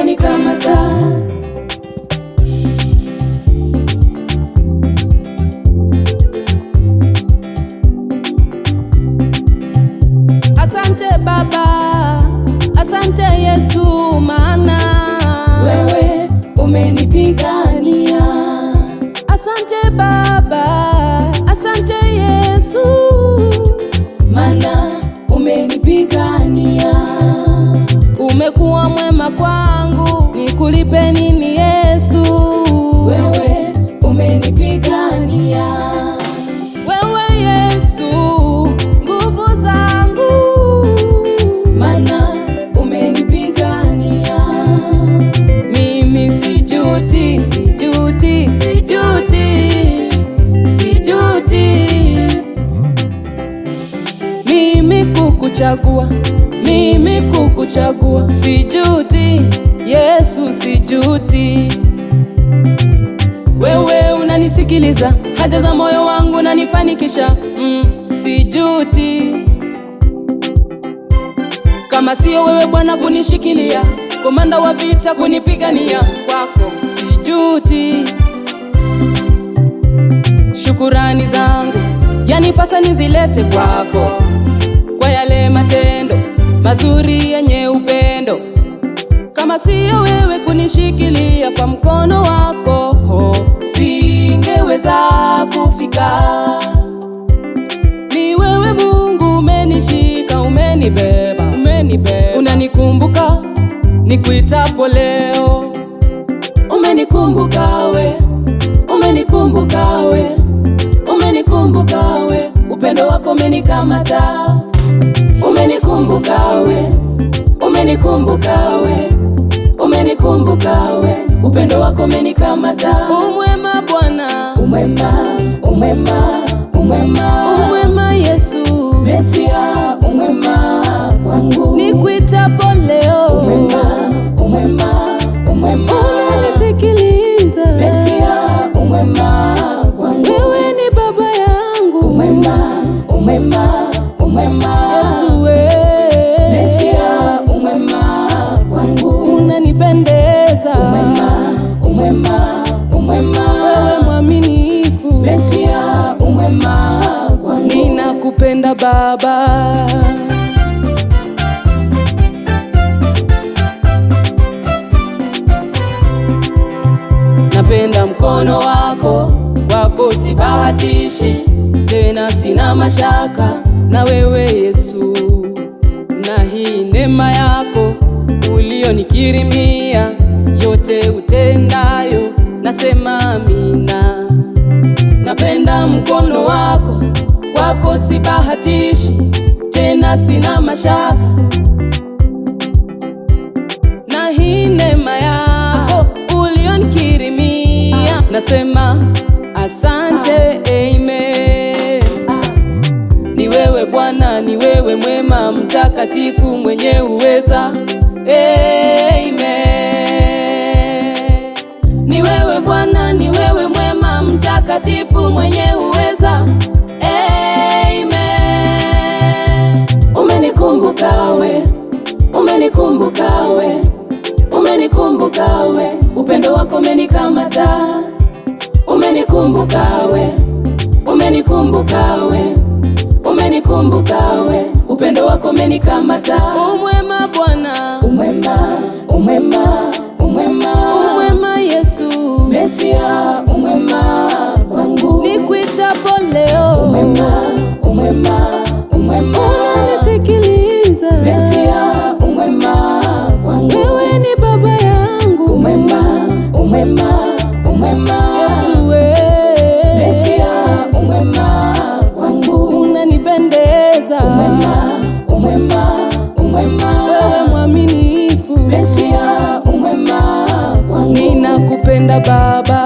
umenikamata. Asante Baba, asante Yesu, maana wewe umenipigania. Asante Baba, asante Yesu, maana umenipigania. Umekuwa mwema kwangu, nikulipe nini Yesu? Wewe umenipigania. Wewe Yesu, nguvu zangu, maana umenipigania. mimi sijuti, sijuti, sijuti, sijuti mimi kukuchagua, mimi kukuchagua, sijuti Yesu, sijuti. Wewe unanisikiliza haja za moyo wangu, unanifanikisha, sijuti. Kama sio wewe Bwana kunishikilia, komanda wa vita kunipigania, kwako sijuti. Shukurani zangu yanipasa nizilete kwako, kwa yale matendo mazuri yenye upendo. Kama sio wewe kunishikilia kwa mkono wako, singeweza kufika. Ni wewe Mungu umenishika, umenibeba, umenibeba. Unanikumbuka nikuitapo leo, Umenikumbuka we, umenikumbuka we, umenikumbuka we, upendo wako umenikamata. Umenikumbuka we, umenikumbuka we, umenikumbuka we, upendo wako umenikamata. umwema Bwana, Umwema, umwema, umwema, umwema Yesu, Mesia, umwema kwangu. nikuitapo leo, Umwema, umwema, umwema, unanisikiliza. Mesia, umwema kwangu. Wewe ni baba yangu, Umwema, umwema, umwema, Yesu we, Mesia, umwema kwangu. unanipendeza. Umwema, umwema, umwema, Wewe mwaminifu, Mesia, umwema kwangu. ninakupenda Baba. Napenda mkono wako, kwako sibahatishi, tena sina mashaka na wewe Yesu. Na hii neema yako ulionikirimia, yote utendayo nasema amina. Napenda mkono wako, kwako sibahatishi, tena sina mashaka na hii neema yako ulionikirimia, nasema asante, amen. Ni wewe Bwana, ni wewe mwema, mtakatifu, mwenye uweza, amen. Ni wewe Bwana, ni wewe mwema, mtakatifu, mwenye uweza, amen. Umenikumbuka we, umenikumbuka we, umenikumbuka we, upendo wako umenikamata. Umenikumbuka we, umenikumbuka we, umenikumbuka we, upendo wako umenikamata. Umwema Bwana, Umwema, umwema, umwema, umwema Yesu, Mesia, umwema kwangu. nikuitapo leo, Umwema, umwema, umwema, unanisikiliza. Mesia, umwema kwangu. Wewe ni baba yangu, Umwema, umwema, umwema, Yesu we, Mesia, umwema kwangu. unanipendeza. Umwema, umwema, umwema, Wewe mwaminifu, Mesia, umwema kwangu. ninakupenda Baba.